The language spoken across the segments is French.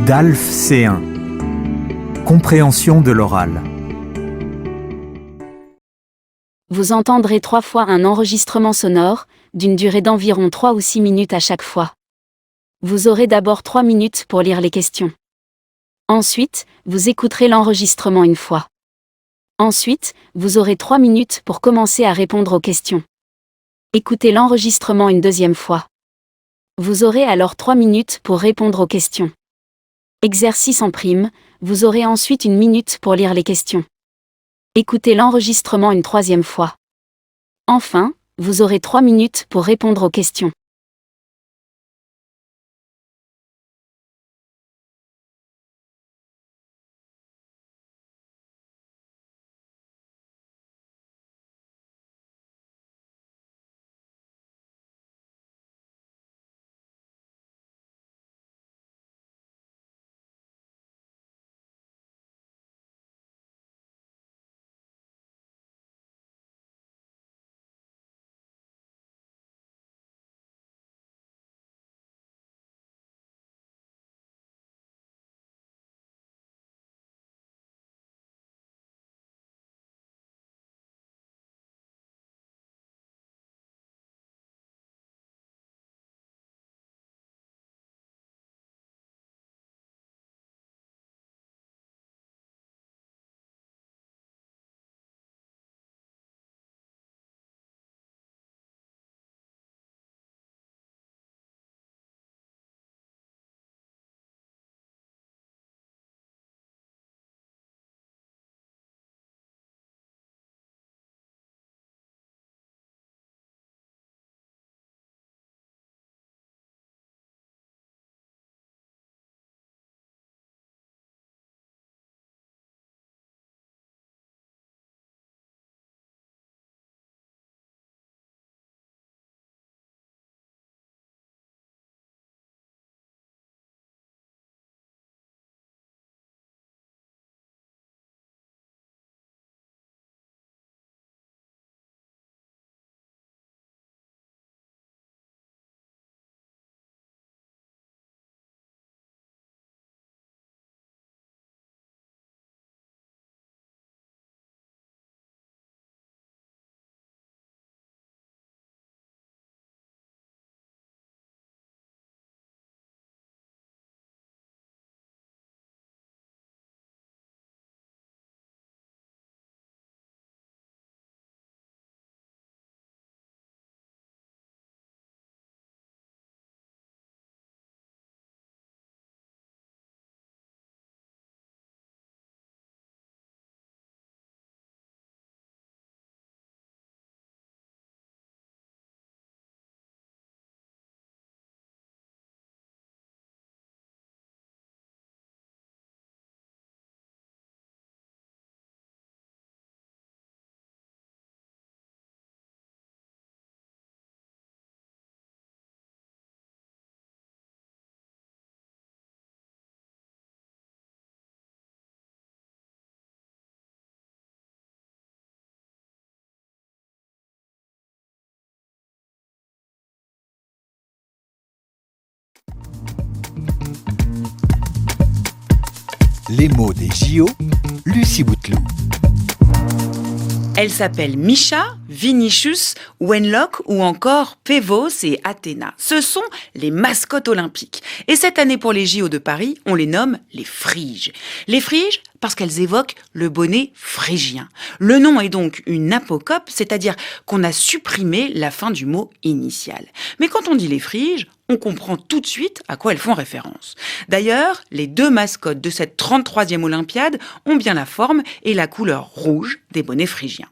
DALF C1. Compréhension de l'oral. Vous entendrez 3 fois un enregistrement sonore, d'une durée d'environ 3 ou 6 minutes à chaque fois. Vous aurez d'abord 3 minutes pour lire les questions. Ensuite, vous écouterez l'enregistrement une fois. Ensuite, vous aurez 3 minutes pour commencer à répondre aux questions. Écoutez l'enregistrement une deuxième fois. Vous aurez alors 3 minutes pour répondre aux questions. Exercice en prime, vous aurez ensuite 1 minute pour lire les questions. Écoutez l'enregistrement une troisième fois. Enfin, vous aurez 3 minutes pour répondre aux questions. Les mots des JO, Lucie Bouteloup. Elle s'appelle Mischa, Vinicius, Wenlock ou encore Pévos et Athéna. Ce sont les mascottes olympiques. Et cette année pour les JO de Paris, on les nomme les Phryges. Les Phryges parce qu'elles évoquent le bonnet phrygien. Le nom est donc une apocope, c'est-à-dire qu'on a supprimé la fin du mot initial. Mais quand on dit les Phryges, on comprend tout de suite à quoi elles font référence. D'ailleurs, les 2 mascottes de cette 33e Olympiade ont bien la forme et la couleur rouge des bonnets phrygiens.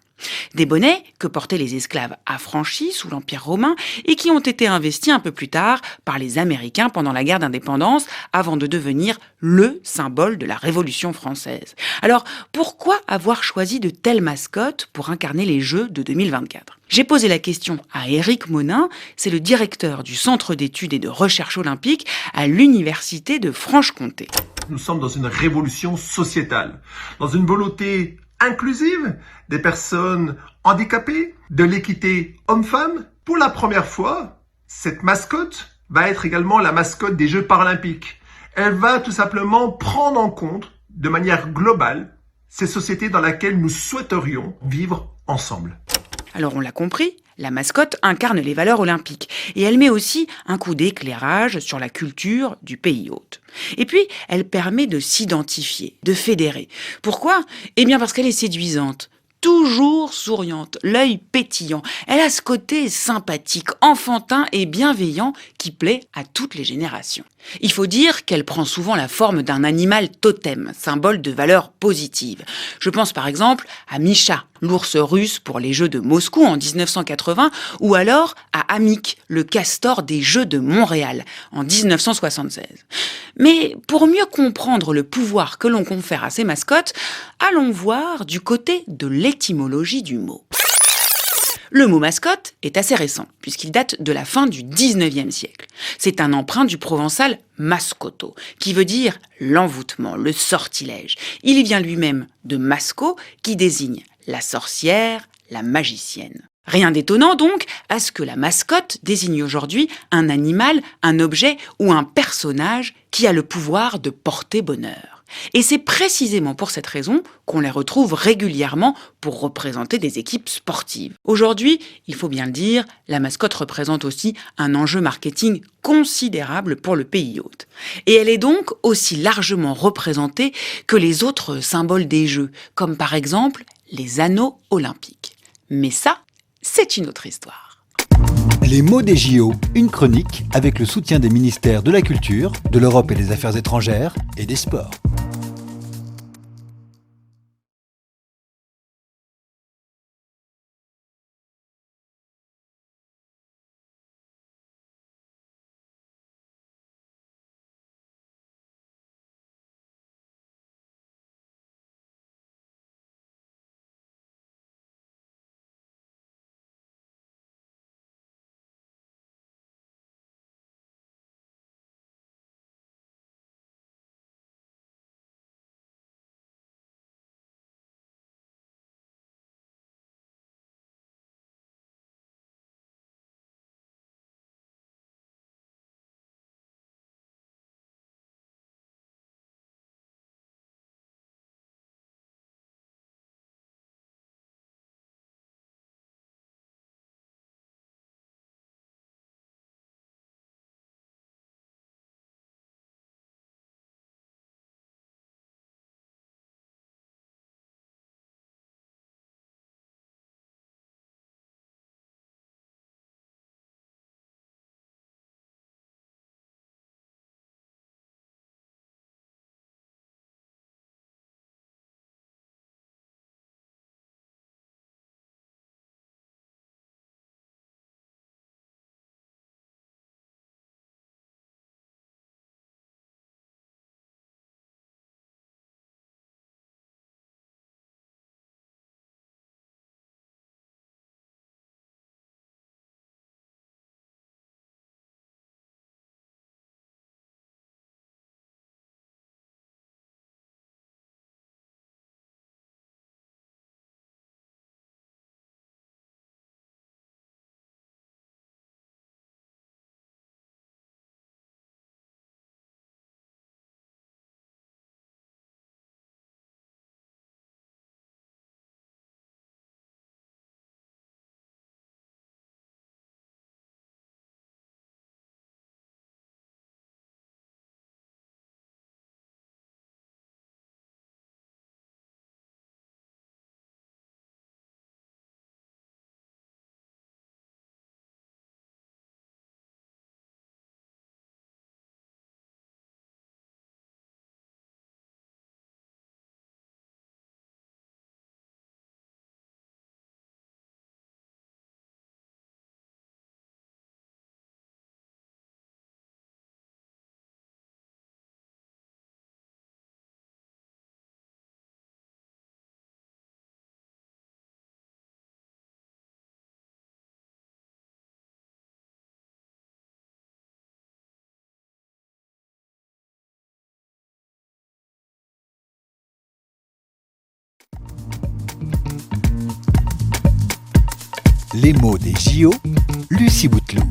Des bonnets que portaient les esclaves affranchis sous l'Empire romain et qui ont été investis un peu plus tard par les Américains pendant la guerre d'indépendance avant de devenir le symbole de la Révolution française. Alors, pourquoi avoir choisi de telles mascottes pour incarner les Jeux de 2024 ? J'ai posé la question à Éric Monin, c'est le directeur du Centre d'études et de recherche olympique à l'Université de Franche-Comté. Nous sommes dans une révolution sociétale, dans une volonté inclusive des personnes handicapées, de l'équité homme-femme. Pour la première fois, cette mascotte va être également la mascotte des Jeux paralympiques. Elle va tout simplement prendre en compte, de manière globale, ces sociétés dans lesquelles nous souhaiterions vivre ensemble. Alors on l'a compris, la mascotte incarne les valeurs olympiques et elle met aussi un coup d'éclairage sur la culture du pays hôte. Et puis, elle permet de s'identifier, de fédérer. Pourquoi ? Eh bien parce qu'elle est séduisante. Toujours souriante, l'œil pétillant. Elle a ce côté sympathique, enfantin et bienveillant qui plaît à toutes les générations. Il faut dire qu'elle prend souvent la forme d'un animal totem, symbole de valeurs positives. Je pense par exemple à Misha, l'ours russe pour les Jeux de Moscou en 1980, ou alors à Amik, le castor des Jeux de Montréal en 1976. Mais pour mieux comprendre le pouvoir que l'on confère à ces mascottes, allons voir du côté de l'étymologie du mot. Le mot mascotte est assez récent, puisqu'il date de la fin du 19e siècle. C'est un emprunt du provençal mascotto, qui veut dire l'envoûtement, le sortilège. Il y vient lui-même de masco, qui désigne la sorcière, la magicienne. Rien d'étonnant donc à ce que la mascotte désigne aujourd'hui un animal, un objet ou un personnage qui a le pouvoir de porter bonheur. Et c'est précisément pour cette raison qu'on les retrouve régulièrement pour représenter des équipes sportives. Aujourd'hui, il faut bien le dire, la mascotte représente aussi un enjeu marketing considérable pour le pays hôte. Et elle est donc aussi largement représentée que les autres symboles des Jeux, comme par exemple les anneaux olympiques. Mais ça, c'est une autre histoire. Les mots des JO, une chronique avec le soutien des ministères de la Culture, de l'Europe et des Affaires étrangères et des Sports. Les mots des JO, Lucie Bouteloup.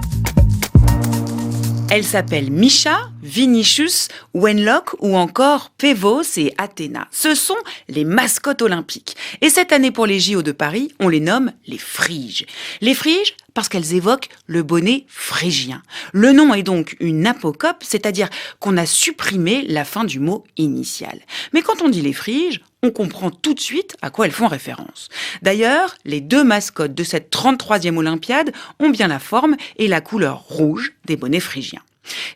Elles s'appellent Misha, Vinicius, Wenlock ou encore Pevos et Athéna. Ce sont les mascottes olympiques. Et cette année pour les JO de Paris, on les nomme les Phryges. Les Phryges parce qu'elles évoquent le bonnet phrygien. Le nom est donc une apocope, c'est-à-dire qu'on a supprimé la fin du mot initial. Mais quand on dit les Phryges, on comprend tout de suite à quoi elles font référence. D'ailleurs, les deux mascottes de cette 33e Olympiade ont bien la forme et la couleur rouge des bonnets phrygiens.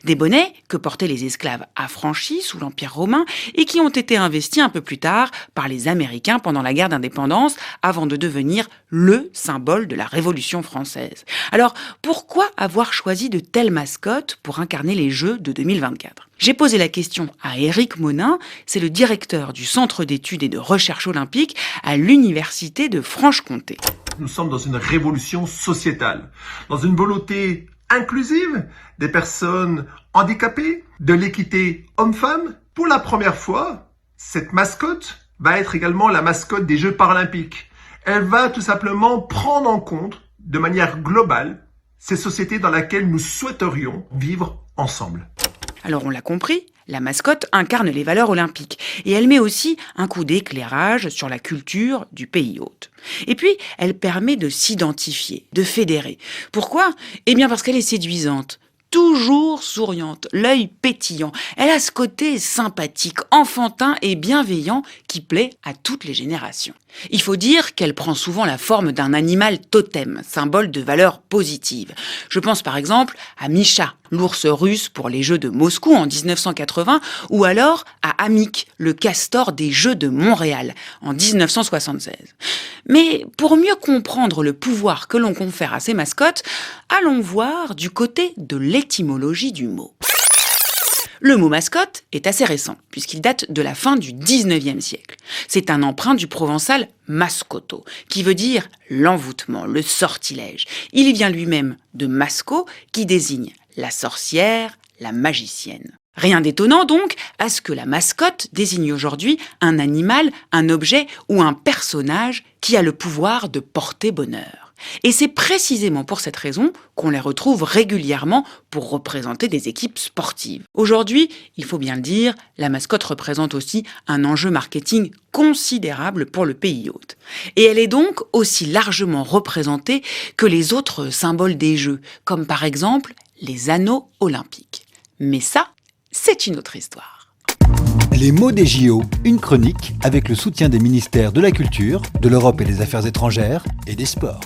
Des bonnets que portaient les esclaves affranchis sous l'Empire romain et qui ont été investis un peu plus tard par les Américains pendant la guerre d'indépendance avant de devenir le symbole de la Révolution française. Alors, pourquoi avoir choisi de telles mascottes pour incarner les Jeux de 2024 ? J'ai posé la question à Éric Monin, c'est le directeur du Centre d'études et de recherche olympique à l'Université de Franche-Comté. Nous sommes dans une révolution sociétale, dans une volonté inclusive des personnes handicapées, de l'équité homme-femme. Pour la première fois, cette mascotte va être également la mascotte des Jeux paralympiques. Elle va tout simplement prendre en compte de manière globale ces sociétés dans lesquelles nous souhaiterions vivre ensemble. Alors on l'a compris, la mascotte incarne les valeurs olympiques et elle met aussi un coup d'éclairage sur la culture du pays hôte. Et puis, elle permet de s'identifier, de fédérer. Pourquoi ? Eh bien parce qu'elle est séduisante. Toujours souriante, l'œil pétillant. Elle a ce côté sympathique, enfantin et bienveillant qui plaît à toutes les générations. Il faut dire qu'elle prend souvent la forme d'un animal totem, symbole de valeurs positives. Je pense par exemple à Misha, l'ours russe pour les Jeux de Moscou en 1980, ou alors à Amik, le castor des Jeux de Montréal en 1976. Mais pour mieux comprendre le pouvoir que l'on confère à ces mascottes, allons voir du côté de l'étymologie du mot. Le mot mascotte est assez récent, puisqu'il date de la fin du 19e siècle. C'est un emprunt du provençal mascotto, qui veut dire l'envoûtement, le sortilège. Il y vient lui-même de masco, qui désigne la sorcière, la magicienne. Rien d'étonnant donc à ce que la mascotte désigne aujourd'hui un animal, un objet ou un personnage qui a le pouvoir de porter bonheur. Et c'est précisément pour cette raison qu'on les retrouve régulièrement pour représenter des équipes sportives. Aujourd'hui, il faut bien le dire, la mascotte représente aussi un enjeu marketing considérable pour le pays hôte. Et elle est donc aussi largement représentée que les autres symboles des Jeux, comme par exemple les anneaux olympiques. Mais ça, c'est une autre histoire. Les mots des JO, une chronique avec le soutien des ministères de la Culture, de l'Europe et des Affaires étrangères et des Sports.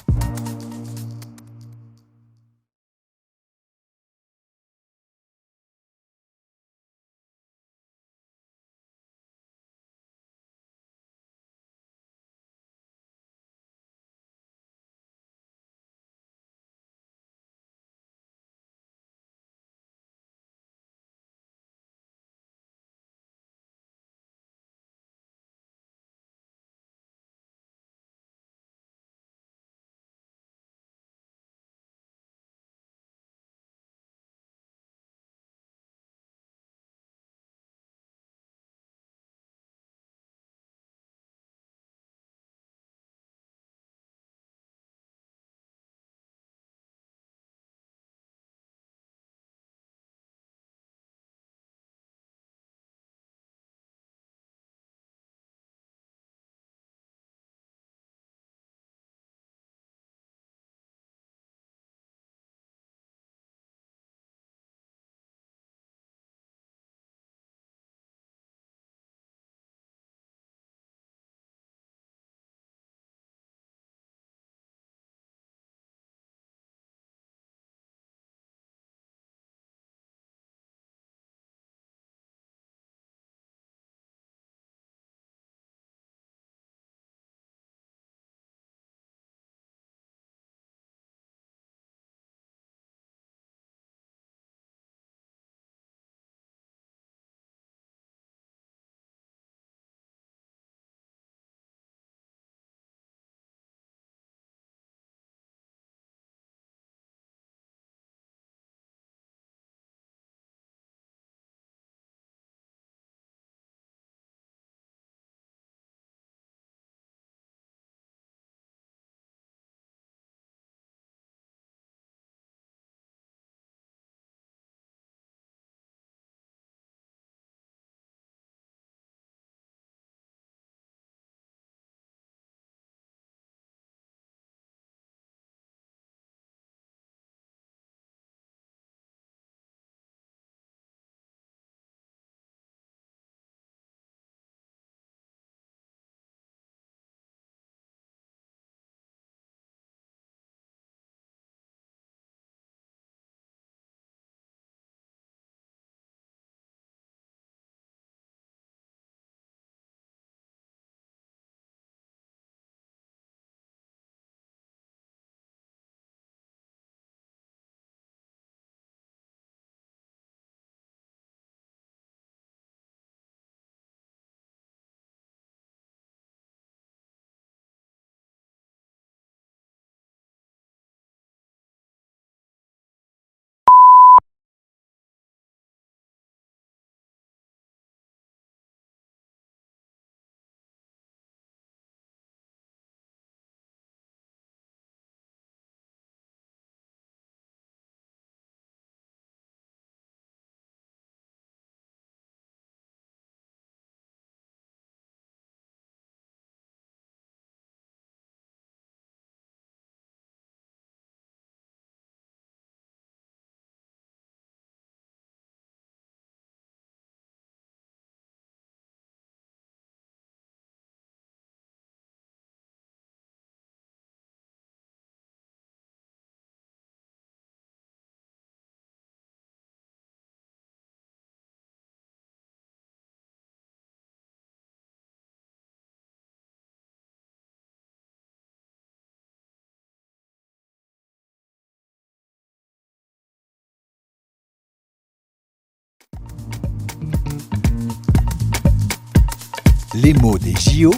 Les mots des JO,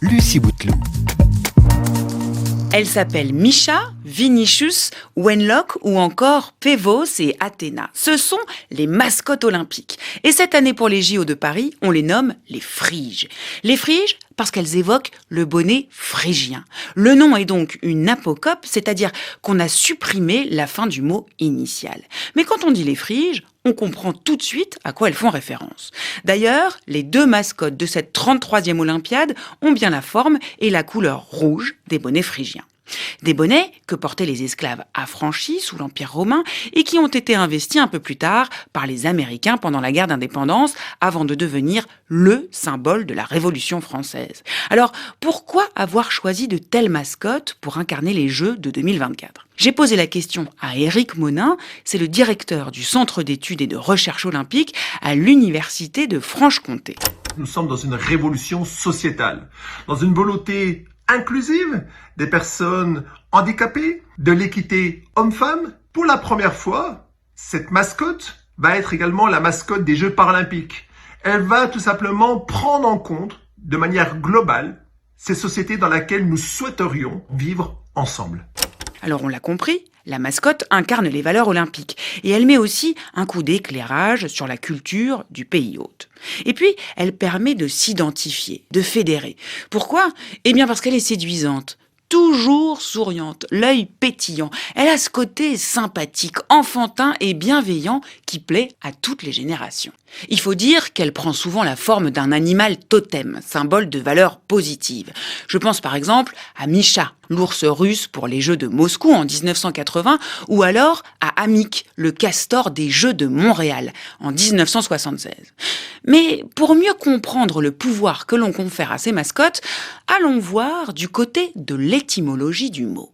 Lucie Bouteloup. Elles s'appellent Misha, Vinicius, Wenlock ou encore Pevos et Athéna. Ce sont les mascottes olympiques. Et cette année pour les JO de Paris, on les nomme les Phryges. Les Phryges parce qu'elles évoquent le bonnet phrygien. Le nom est donc une apocope, c'est-à-dire qu'on a supprimé la fin du mot initial. Mais quand on dit les Phryges, on comprend tout de suite à quoi elles font référence. D'ailleurs, les deux mascottes de cette 33e Olympiade ont bien la forme et la couleur rouge des bonnets phrygiens. Des bonnets que portaient les esclaves affranchis sous l'Empire romain et qui ont été investis un peu plus tard par les Américains pendant la guerre d'indépendance avant de devenir le symbole de la Révolution française. Alors, pourquoi avoir choisi de telles mascottes pour incarner les Jeux de 2024 ? J'ai posé la question à Éric Monin, c'est le directeur du Centre d'études et de recherche olympique à l'Université de Franche-Comté. Nous sommes dans une révolution sociétale, dans une volonté inclusive des personnes handicapées, de l'équité homme-femme. Pour la première fois, cette mascotte va être également la mascotte des Jeux paralympiques. Elle va tout simplement prendre en compte de manière globale ces sociétés dans lesquelles nous souhaiterions vivre ensemble. Alors on l'a compris, la mascotte incarne les valeurs olympiques et elle met aussi un coup d'éclairage sur la culture du pays hôte. Et puis, elle permet de s'identifier, de fédérer. Pourquoi ? Eh bien parce qu'elle est séduisante. Toujours souriante, l'œil pétillant. Elle a ce côté sympathique, enfantin et bienveillant qui plaît à toutes les générations. Il faut dire qu'elle prend souvent la forme d'un animal totem, symbole de valeurs positives. Je pense par exemple à Misha, l'ours russe pour les Jeux de Moscou en 1980, ou alors à Amik, le castor des Jeux de Montréal en 1976. Mais pour mieux comprendre le pouvoir que l'on confère à ces mascottes, allons voir du côté de l'étymologie du mot.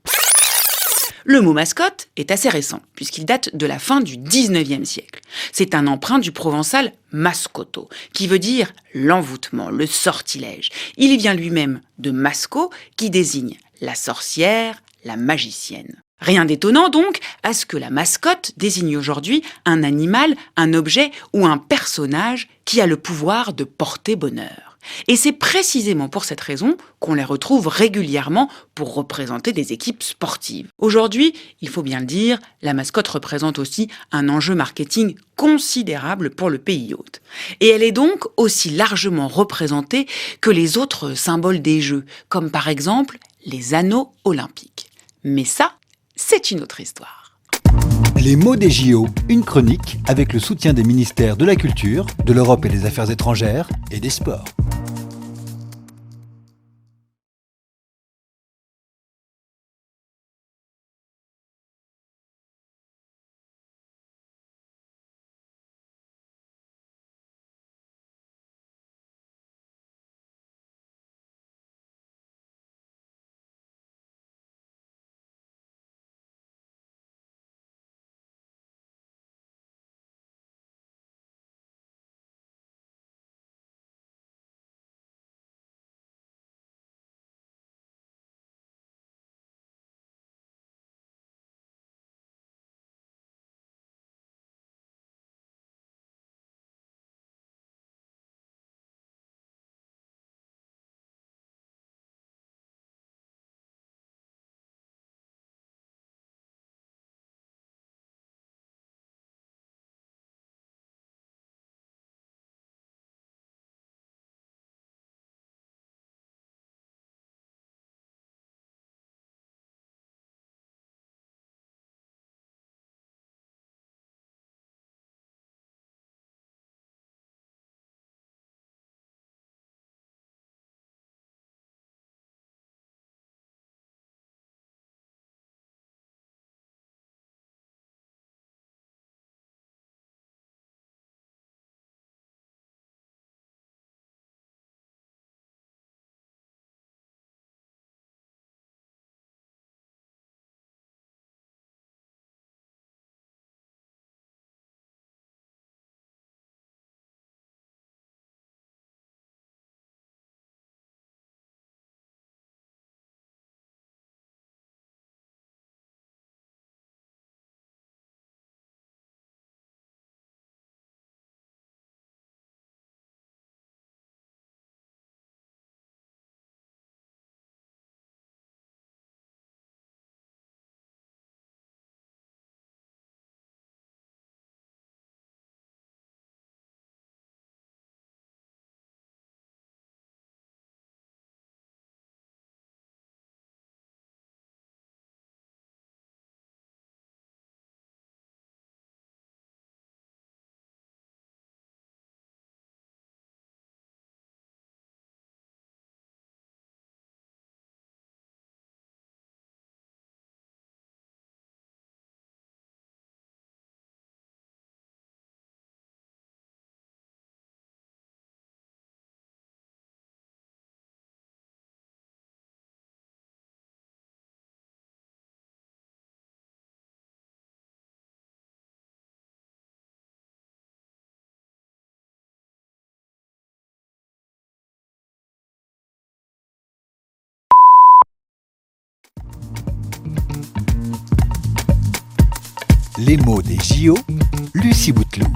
Le mot mascotte est assez récent, puisqu'il date de la fin du 19e siècle. C'est un emprunt du provençal mascotto, qui veut dire l'envoûtement, le sortilège. Il vient lui-même de masco, qui désigne la sorcière, la magicienne. Rien d'étonnant donc à ce que la mascotte désigne aujourd'hui un animal, un objet ou un personnage qui a le pouvoir de porter bonheur. Et c'est précisément pour cette raison qu'on les retrouve régulièrement pour représenter des équipes sportives. Aujourd'hui, il faut bien le dire, la mascotte représente aussi un enjeu marketing considérable pour le pays hôte. Et elle est donc aussi largement représentée que les autres symboles des Jeux, comme par exemple les anneaux olympiques. Mais ça, c'est une autre histoire. Les mots des JO, une chronique avec le soutien des ministères de la Culture, de l'Europe et des Affaires étrangères et des Sports. Les mots des JO, Lucie Bouteloup.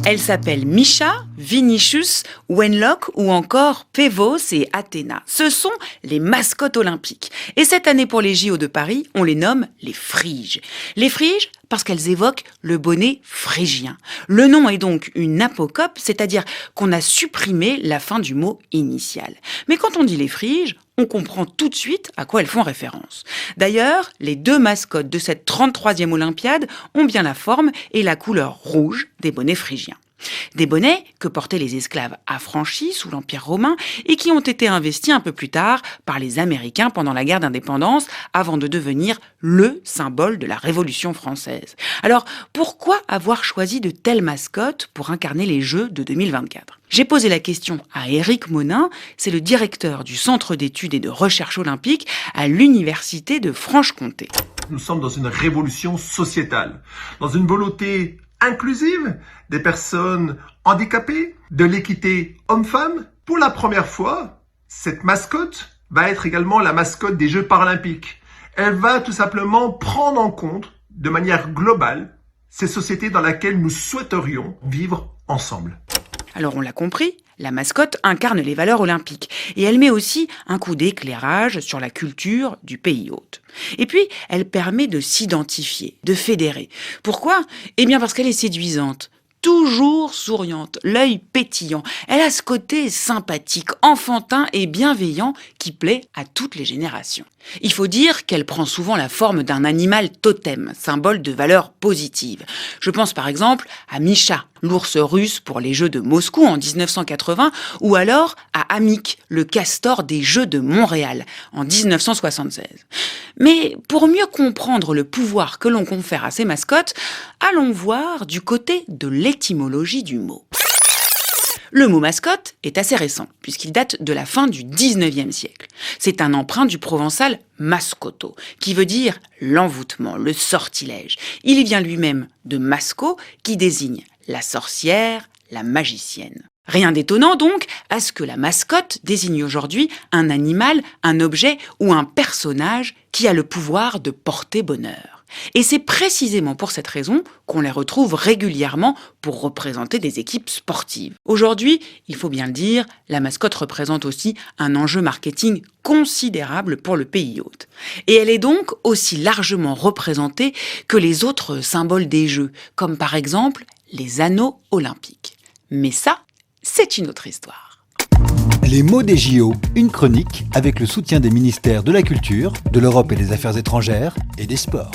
Elles s'appellent Mischa, Vinicius, Wenlock ou encore Pévos et Athéna. Ce sont les mascottes olympiques. Et cette année pour les JO de Paris, on les nomme les Phryges. Les Phryges parce qu'elles évoquent le bonnet phrygien. Le nom est donc une apocope, c'est-à-dire qu'on a supprimé la fin du mot initial. Mais quand on dit les Phryges, on comprend tout de suite à quoi elles font référence. D'ailleurs, les deux mascottes de cette 33e Olympiade ont bien la forme et la couleur rouge des bonnets phrygiens. Des bonnets que portaient les esclaves affranchis sous l'Empire romain et qui ont été investis un peu plus tard par les Américains pendant la guerre d'indépendance avant de devenir le symbole de la Révolution française. Alors, pourquoi avoir choisi de telles mascottes pour incarner les Jeux de 2024 ? J'ai posé la question à Éric Monin, c'est le directeur du Centre d'études et de recherche olympique à l'Université de Franche-Comté. Nous sommes dans une révolution sociétale, dans une volonté inclusive des personnes handicapées, de l'équité homme-femme. Pour la première fois, cette mascotte va être également la mascotte des Jeux paralympiques. Elle va tout simplement prendre en compte de manière globale ces sociétés dans lesquelles nous souhaiterions vivre ensemble. Alors on l'a compris, la mascotte incarne les valeurs olympiques et elle met aussi un coup d'éclairage sur la culture du pays hôte. Et puis, elle permet de s'identifier, de fédérer. Pourquoi ? Eh bien parce qu'elle est séduisante. Toujours souriante, l'œil pétillant. Elle a ce côté sympathique, enfantin et bienveillant qui plaît à toutes les générations. Il faut dire qu'elle prend souvent la forme d'un animal totem, symbole de valeurs positives. Je pense par exemple à Mischa, l'ours russe pour les Jeux de Moscou en 1980, ou alors à Amik, le castor des Jeux de Montréal en 1976. Mais pour mieux comprendre le pouvoir que l'on confère à ces mascottes, allons voir du côté de l'étymologie du mot. Le mot mascotte est assez récent, puisqu'il date de la fin du 19e siècle. C'est un emprunt du provençal mascotto, qui veut dire l'envoûtement, le sortilège. Il y vient lui-même de masco, qui désigne la sorcière, la magicienne. Rien d'étonnant donc à ce que la mascotte désigne aujourd'hui un animal, un objet ou un personnage qui a le pouvoir de porter bonheur. Et c'est précisément pour cette raison qu'on les retrouve régulièrement pour représenter des équipes sportives. Aujourd'hui, il faut bien le dire, la mascotte représente aussi un enjeu marketing considérable pour le pays hôte. Et elle est donc aussi largement représentée que les autres symboles des Jeux, comme par exemple les anneaux olympiques. Mais ça, c'est une autre histoire. Les mots des JO, une chronique avec le soutien des ministères de la Culture, de l'Europe et des Affaires étrangères et des Sports.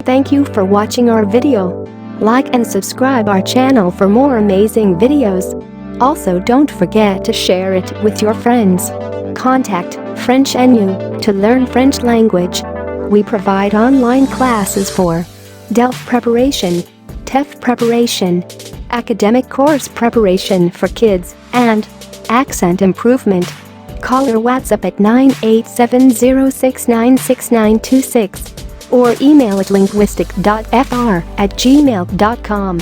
Thank you for watching our video. Like and subscribe our channel for more amazing videos. Also don't forget to share it with your friends. Contact French NU to learn French language. We provide online classes for DELF preparation, TEF preparation, academic course preparation for kids, and accent improvement. Call or WhatsApp at 98706969626 or email at linguistic.fr@gmail.com.